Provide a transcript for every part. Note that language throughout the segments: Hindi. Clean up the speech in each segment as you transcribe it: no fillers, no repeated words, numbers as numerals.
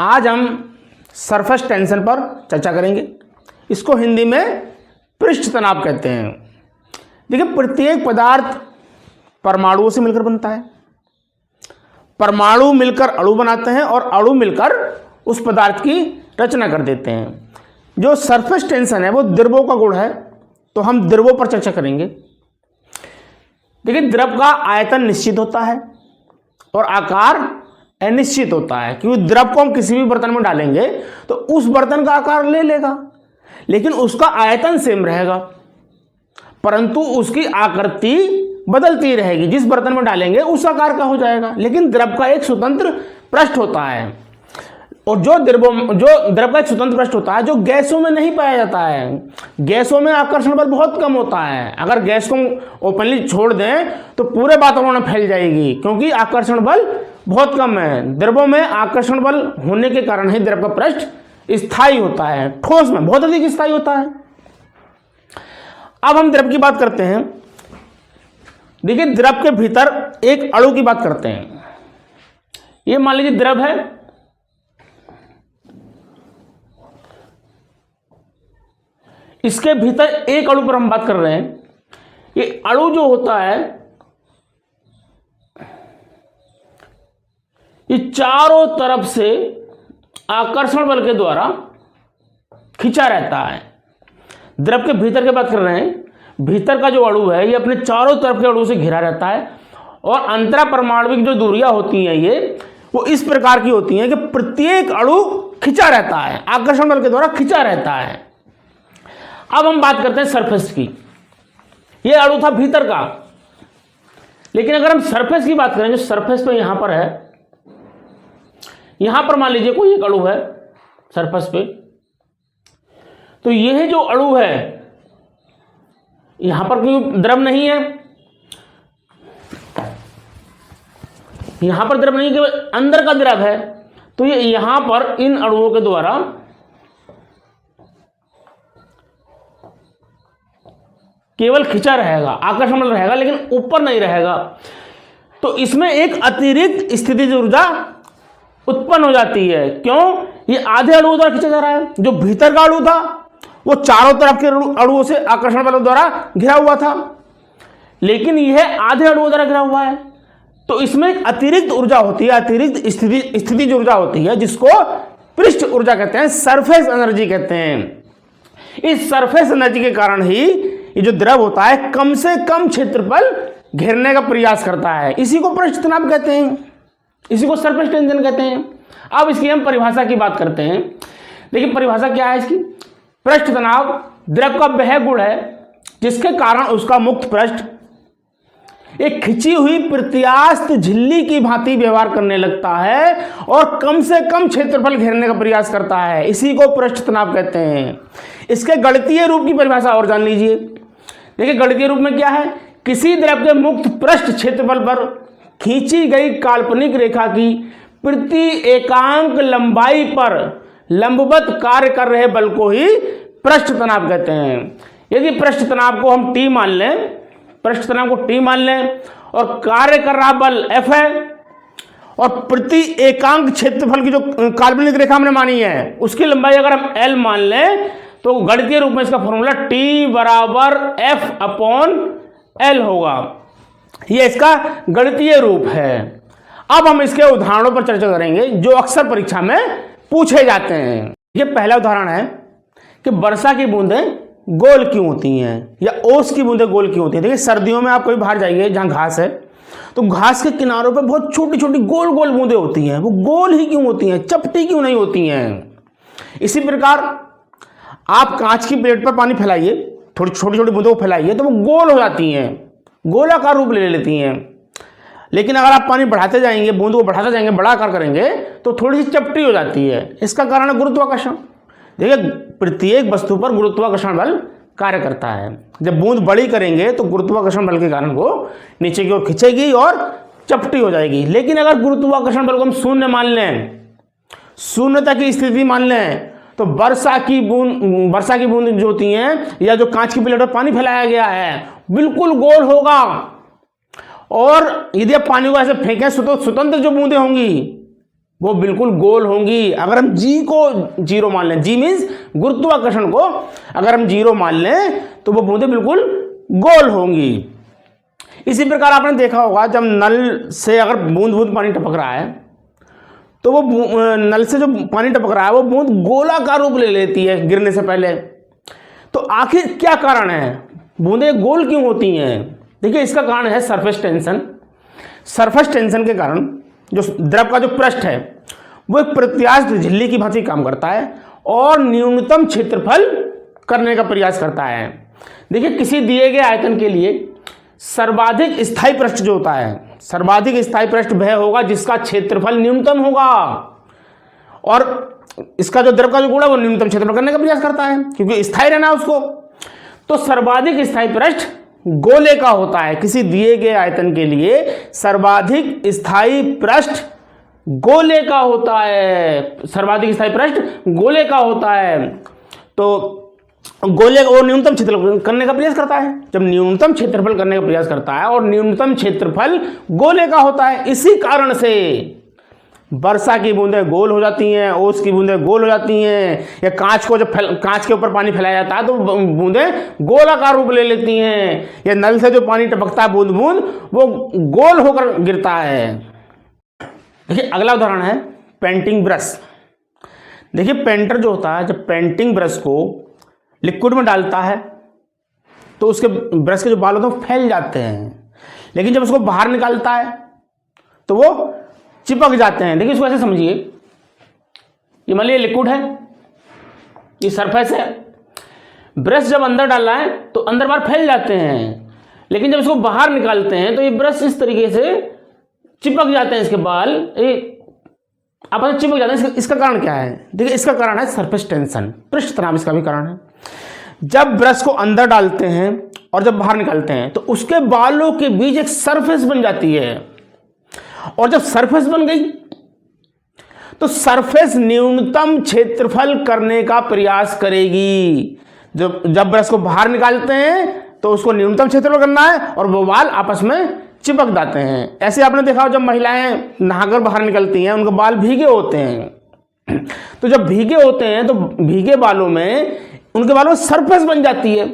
आज हम सरफेस टेंशन पर चर्चा करेंगे। इसको हिंदी में पृष्ठ तनाव कहते हैं। देखिए, प्रत्येक पदार्थ परमाणुओं से मिलकर बनता है। परमाणु मिलकर अणु बनाते हैं और अणु मिलकर उस पदार्थ की रचना कर देते हैं। जो सरफेस टेंशन है वो द्रवों का गुण है, तो हम द्रवों पर चर्चा करेंगे। देखिए, द्रव का आयतन निश्चित होता है और आकार अनिश्चित होता है, क्योंकि द्रव को हम किसी भी बर्तन में डालेंगे तो उस बर्तन का आकार ले लेगा, लेकिन उसका आयतन सेम रहेगा, परंतु उसकी आकृति बदलती रहेगी। जिस बर्तन में डालेंगे उस आकार का हो जाएगा, लेकिन द्रव का एक स्वतंत्र पृष्ठ होता है। और जो द्रव का एक स्वतंत्र पृष्ठ होता है जो गैसों में नहीं पाया जाता है। गैसों में आकर्षण बल बहुत कम होता है। अगर गैस को ओपनली छोड़ दें तो पूरे वातावरण में फैल जाएगी, क्योंकि आकर्षण बल बहुत कम है। द्रवों में आकर्षण बल होने के कारण ही द्रव का पृष्ठ स्थायी होता है, ठोस में बहुत अधिक स्थायी होता है। अब हम द्रव की बात करते हैं। देखिए, द्रव के भीतर एक अणु की बात करते हैं। ये मान लीजिए द्रव है, इसके भीतर एक अणु पर हम बात कर रहे हैं। ये अणु जो होता है ये चारों तरफ से आकर्षण बल के द्वारा खिंचा रहता है। द्रव के भीतर की बात कर रहे हैं। भीतर का जो अणु है ये अपने चारों तरफ के अणु से घिरा रहता है, और अंतरा परमाणविक जो दूरियां होती हैं ये वो इस प्रकार की होती हैं कि प्रत्येक अणु खिंचा रहता है, आकर्षण बल के द्वारा खिंचा रहता है। अब हम बात करते हैं सरफेस की। ये अणु था भीतर का, लेकिन अगर हम सरफेस की बात करें, जो सरफेस पे यहां पर है, यहां पर मान लीजिए कोई एक अणु है सरफेस पे, तो यह जो अणु है यहां पर कोई द्रव नहीं है, यहां पर द्रव नहीं, केवल अंदर का द्रव है, तो ये यहां पर इन अणुओं के द्वारा केवल खिंचा रहेगा, आकर्षण बल रहेगा, लेकिन ऊपर नहीं रहेगा। तो इसमें एक अतिरिक्त स्थितिज ऊर्जा उत्पन्न हो जाती है। क्यों? ये आधे अणुओं द्वारा खिंचा जा रहा है। जो भीतर का अणु था वो चारों तरफ के अणुओं से आकर्षण बल द्वारा घिरा हुआ था, लेकिन यह आधे अणुओं द्वारा घिरा हुआ है। तो इसमें एक अतिरिक्त ऊर्जा होती है, अतिरिक्त स्थितिज ऊर्जा होती है, जिसको पृष्ठ ऊर्जा कहते हैं, सरफेस एनर्जी कहते हैं। इस सरफेस एनर्जी के कारण ही ये जो द्रव होता है कम से कम क्षेत्रफल घेरने का प्रयास करता है। इसी को पृष्ठ तनाव कहते हैं, इसी को सरफेस टेंशन कहते हैं। अब इसकी हम परिभाषा की बात करते हैं। देखिए, परिभाषा क्या है इसकी। पृष्ठ तनाव द्रव का वह गुण है जिसके कारण उसका मुक्त पृष्ठ एक खिंची हुई प्रत्यास्थ झिल्ली की भांति व्यवहार करने लगता है और कम से कम क्षेत्रफल घेरने का प्रयास करता है। इसी को पृष्ठ तनाव कहते हैं। इसके गणितीय रूप की परिभाषा और जान लीजिए। देखिए, गणितीय रूप में क्या है। किसी द्रव के मुक्त पृष्ठ क्षेत्रफल पर खींची गई काल्पनिक रेखा की प्रति एकांक लंबाई पर लंबवत कार्य कर रहे बल को ही पृष्ठ तनाव कहते हैं। यदि पृष्ठ तनाव को हम T मान लें, पृष्ठ तनाव को T मान लें और कार्य कर रहा बल F है, और प्रति एकांक क्षेत्रफल की जो काल्पनिक रेखा हमने मानी है उसकी लंबाई अगर हम L मान लें, तो गणितीय रूप में इसका फॉर्मूला T बराबर F/L होगा। यह इसका गणितीय रूप है। अब हम इसके उदाहरणों पर चर्चा करेंगे जो अक्सर परीक्षा में पूछे जाते हैं। ये पहला उदाहरण है कि वर्षा की बूंदें गोल क्यों होती हैं, या ओस की बूंदें गोल क्यों होती हैं। देखिए, सर्दियों में आप कभी बाहर जाइए जहां घास है, तो घास के किनारों पे बहुत छोटी छोटी गोल गोल बूंदें होती हैं। वो गोल ही क्यों होती हैं, चपटी क्यों नहीं होती हैं। इसी प्रकार आप कांच की प्लेट पर पानी फैलाइए, थोड़ी छोटी छोटी बूंदों को फैलाइए, तो वो गोल हो जाती हैं, गोलाकार रूप ले लेती हैं। लेकिन अगर आप पानी बढ़ाते जाएंगे, बूंद को बढ़ाते जाएंगे, बड़ा आकार करेंगे, तो थोड़ी सी चपटी हो जाती है। इसका कारण है गुरुत्वाकर्षण। देखिए, प्रत्येक वस्तु पर गुरुत्वाकर्षण बल कार्य करता है। जब बूंद बड़ी करेंगे तो गुरुत्वाकर्षण बल के कारण वो नीचे की ओर खिंचेगी और चपटी हो जाएगी। लेकिन अगर गुरुत्वाकर्षण बल को हम शून्य मान लें, शून्यता की स्थिति मान लें, तो वर्षा की बूंद जो होती हैं, या जो कांच की प्लेट पर पानी फैलाया गया है, बिल्कुल गोल होगा। और यदि आप पानी को ऐसे फेंकें तो स्वतंत्र जो बूंदें होंगी वो बिल्कुल गोल होंगी। अगर हम जी को जीरो मान लें, जी मीन्स गुरुत्वाकर्षण को अगर हम जीरो मान लें तो वो बूंदें बिल्कुल गोल होंगी। इसी प्रकार आपने देखा होगा जब नल से अगर बूंद बूंद पानी टपक रहा है तो वो नल से जो पानी टपक रहा है वो बूंद गोलाकार रूप ले लेती है गिरने से पहले। तो आखिर क्या कारण है, बूंदें गोल क्यों होती हैं? देखिए इसका कारण है सरफेस टेंशन। सरफेस टेंशन के कारण जो द्रव का जो पृष्ठ है वो एक प्रत्यास्थ झिल्ली की भांति काम करता है और न्यूनतम क्षेत्रफल करने का प्रयास करता है। देखिए किसी दिए गए आयतन के लिए सर्वाधिक स्थायी पृष्ठ जो होता है, सर्वाधिक स्थायी पृष्ठ वह होगा जिसका क्षेत्रफल न्यूनतम होगा और इसका जो द्रव का जो गुण है वो न्यूनतम क्षेत्रफल करने का प्रयास करता है क्योंकि स्थायी रहना है उसको। तो सर्वाधिक स्थायी पृष्ठ गोले का होता है। किसी दिए गए आयतन के लिए सर्वाधिक स्थायी पृष्ठ गोले का होता है, सर्वाधिक स्थायी पृष्ठ गोले का होता है। तो गोले और न्यूनतम क्षेत्रफल करने का प्रयास करता है। जब न्यूनतम क्षेत्रफल करने का प्रयास करता है और न्यूनतम क्षेत्रफल गोले का होता है, इसी कारण से वर्षा की बूंदें गोल हो जाती हैं, ओस की बूंदें गोल हो जाती हैं, या कांच को जब कांच के ऊपर पानी फैलाया जाता है तो बूंदें गोलाकार रूप ले लेती हैं, या नल से जो पानी टपकता है बूंद बूंद वो गोल होकर गिरता है। देखिए अगला उदाहरण है पेंटिंग ब्रश। देखिए पेंटर जो होता है जब पेंटिंग ब्रश को लिक्विड में डालता है तो उसके ब्रश के जो बाल होते हैं वो फैल जाते हैं, लेकिन जब उसको बाहर निकालता है तो वो चिपक जाते हैं। देखिए इसको ऐसे समझिए, ये मान लीजिए लिक्विड है, ये सरफेस है, ब्रश जब अंदर डालना है तो अंदर बाहर फैल जाते हैं, लेकिन जब इसको बाहर निकालते हैं तो ये ब्रश इस तरीके से चिपक जाते हैं, इसके बाल आपस में चिपक जाते हैं। इसका कारण क्या है? देखिए इसका कारण है सरफेस टेंशन, पृष्ठ तनाव इसका भी कारण है। जब ब्रश को अंदर डालते हैं और जब बाहर निकालते हैं तो उसके बालों के बीच एक सरफेस बन जाती है, और जब सरफेस बन गई तो सरफेस न्यूनतम क्षेत्रफल करने का प्रयास करेगी। जब ब्रश को बाहर निकालते हैं तो उसको न्यूनतम क्षेत्रफल करना है और वो बाल आपस में चिपक जाते हैं। ऐसे आपने देखा जब महिलाएं नहाकर बाहर निकलती हैं उनके बाल भीगे होते हैं, तो जब भीगे होते हैं तो भीगे बालों में उनके बालों में सरफेस बन जाती है,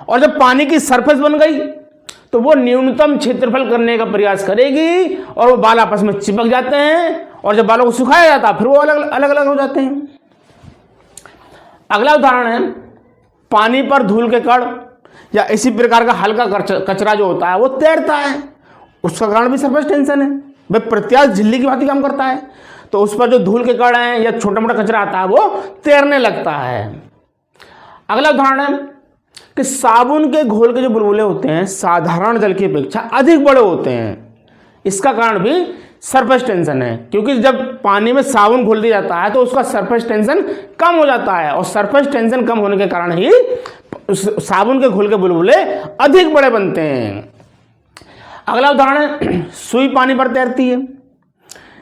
और जब पानी की सरफेस बन गई तो वो न्यूनतम क्षेत्रफल करने का प्रयास करेगी और वो बाल आपस में चिपक जाते हैं, और जब बालों को सुखाया जाता है फिर वो अलग अलग हो जाते हैं। अगला उदाहरण है पानी पर धूल के कण या इसी प्रकार का हल्का कचरा जो होता है वो तैरता है, उसका कारण भी सरफेस टेंशन है। वह प्रत्यास्थ झिल्ली की भांति काम करता है, तो उस पर जो धूल के कण हैं या छोटा मोटा कचरा आता है वो तैरने लगता है। अगला उदाहरण है कि साबुन के घोल के जो बुलबुले होते हैं साधारण जल की अपेक्षा अधिक बड़े होते हैं, इसका कारण भी सरफेस टेंशन है, क्योंकि जब पानी में साबुन घोल दिया जाता है तो उसका सरफेस टेंशन कम हो जाता है, और सरफेस टेंशन कम होने के कारण ही साबुन के घोल के बुलबुले अधिक बड़े बनते हैं। अगला उदाहरण है सुई पानी पर तैरती है।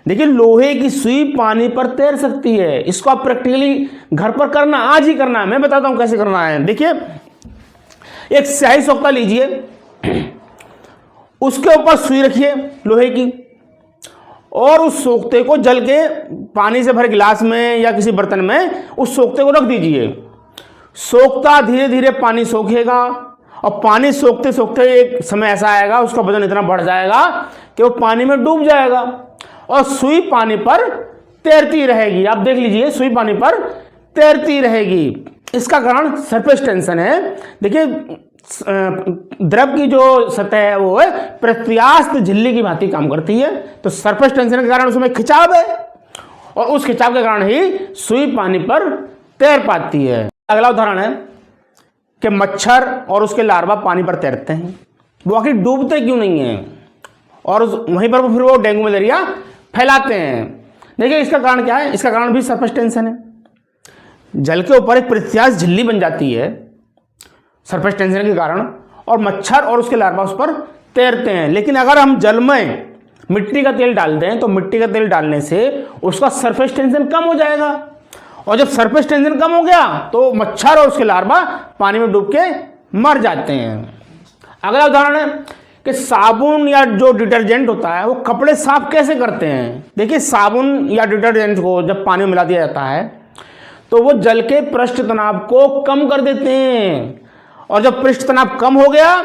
देखिए लोहे की सुई पानी पर तैर सकती है, इसको आप प्रैक्टिकली घर पर करना, आज ही करना है, मैं बताता हूं कैसे करना है। देखिए एक स्याही सोख्ता लीजिए, उसके ऊपर सुई रखिए लोहे की, और उस सोख्ते को जल के पानी से भरे गिलास में या किसी बर्तन में उस सोख्ते को रख दीजिए। सोखता धीरे धीरे पानी सोखेगा, और पानी सोखते सोखते एक समय ऐसा आएगा उसका वजन इतना बढ़ जाएगा कि वो पानी में डूब जाएगा और सुई पानी पर तैरती रहेगी। आप देख लीजिए सुई पानी पर तैरती रहेगी, इसका कारण सरफेस टेंशन है। देखिए द्रव की जो सतह है वो है प्रत्यास्थ झिल्ली की भांति काम करती है, तो सरफेस टेंशन के कारण उसमें खिंचाव है, और उस खिंचाव के कारण ही सुई पानी पर तैर पाती है। अगला उदाहरण है कि मच्छर और उसके लार्वा पानी पर तैरते हैं, वो आखिर डूबते क्यों नहीं हैं, और वहीं पर फिर वो डेंगू मलेरिया फैलाते हैं। देखिए इसका कारण क्या है? इसका कारण भी सरफेस टेंशन है। जल के ऊपर एक प्रत्यास्थ झिल्ली बन जाती है सरफेस टेंशन के कारण, और मच्छर और उसके लार्वा उस पर तैरते हैं। लेकिन अगर हम जल में मिट्टी का तेल डाल दें तो मिट्टी का तेल डालने से उसका सरफेस टेंशन कम हो जाएगा, और जब सरफेस टेंशन कम हो गया तो मच्छर और उसके लार्वा पानी में डूब के मर जाते हैं। अगला उदाहरण है कि साबुन या जो डिटर्जेंट होता है वो कपड़े साफ कैसे करते हैं। देखिए, साबुन या डिटर्जेंट को जब पानी में मिला दिया जाता है तो वो जल के पृष्ठ तनाव को कम कर देते हैं, और जब पृष्ठ तनाव कम हो गया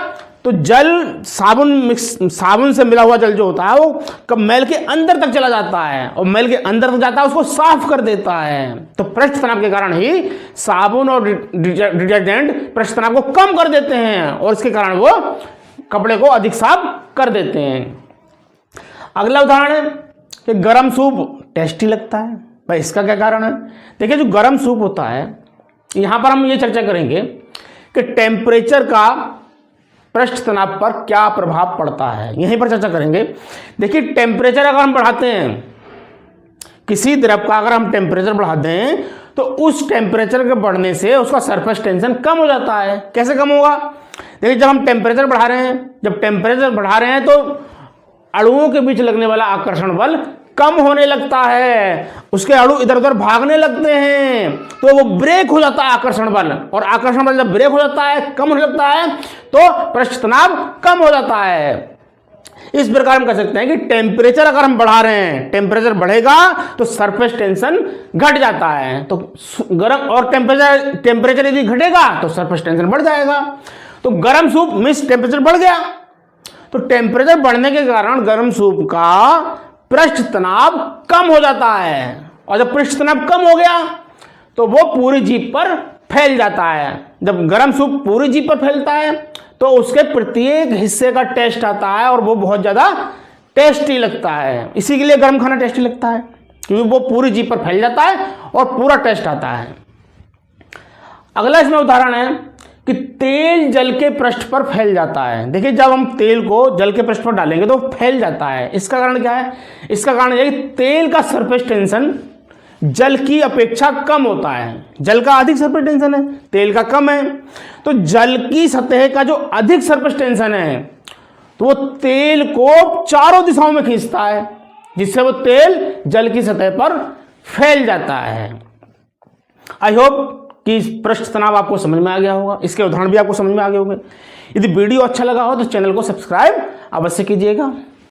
तो जल साबुन से मिला हुआ जल जो होता है वो मैल के अंदर तक चला जाता है, और मैल के अंदर तक जाता है उसको साफ कर देता है। तो पृष्ठ तनाव के कारण ही साबुन और डिटर्जेंट पृष्ठ तनाव को कम कर देते हैं, और इसके कारण वो कपड़े को अधिक साफ कर देते हैं। अगला उदाहरण है कि गर्म सूप टेस्टी लगता है। भाई इसका क्या कारण है? देखिए, जो गर्म सूप होता है, यहां पर हम ये चर्चा करेंगे कि टेम्परेचर का पृष्ठ तनाव पर क्या प्रभाव पड़ता है, यहीं पर चर्चा करेंगे। देखिए, टेम्परेचर अगर हम बढ़ाते हैं, किसी द्रव का अगर हम टेम्परेचर बढ़ा दें तो उस टेम्परेचर के बढ़ने से उसका सरफेस टेंशन कम हो जाता है। कैसे कम होगा? देखिए, जब हम टेम्परेचर बढ़ा रहे हैं तो अणुओं के बीच लगने वाला आकर्षण बल कम होने लगता है, उसके अणु इधर उधर भागने लगते हैं, तो वो ब्रेक हो जाता है आकर्षण बल, और आकर्षण बल जब ब्रेक हो जाता है, कम होने लगता है, तो पृष्ठ तनाव कम हो जाता है। इस प्रकार हम कह सकते हैं कि टेम्परेचर अगर हम बढ़ा रहे हैं, टेम्परेचर बढ़ेगा तो सरफेस टेंशन घट जाता है, तो गर्म और टेम्परेचर यदि घटेगा तो सरफेस टेंशन बढ़ जाएगा। तो गर्म सूप मींस टेम्परेचर बढ़ गया, तो टेम्परेचर बढ़ने के कारण गर्म सूप का पृष्ठ तनाव कम हो जाता है, और जब पृष्ठ तनाव कम हो गया तो वो पूरी जीभ पर फैल जाता है। जब गर्म सूप पूरी जीभ पर फैलता है तो उसके प्रत्येक हिस्से का टेस्ट आता है, और वो बहुत ज़्यादा टेस्टी लगता है। इसी के लिए गर्म खाना टेस्टी लगता है, क्योंकि वो पूरी जीभ पर फैल जाता है और पूरा टेस्ट आता है। अगला इसमें उदाहरण है कि तेल जल के पृष्ठ पर फैल जाता है। देखिए, जब हम तेल को जल के पृष्ठ पर डालेंगे तो फैल जाता है। इसका कारण क्या है? इसका कारण यह कि तेल का सरफेस टेंशन जल की अपेक्षा कम होता है। जल का अधिक सरफेस टेंशन है, तेल का कम है, तो जल की सतह का जो अधिक सरफेस टेंशन है तो वो तेल को चारों दिशाओं में खींचता है, जिससे वो तेल जल की सतह पर फैल जाता है। आई होप कि पृष्ठ तनाव आपको समझ में आ गया होगा, इसके उदाहरण भी आपको समझ में आ गए होंगे। यदि वीडियो अच्छा लगा हो तो चैनल को सब्सक्राइब अवश्य कीजिएगा।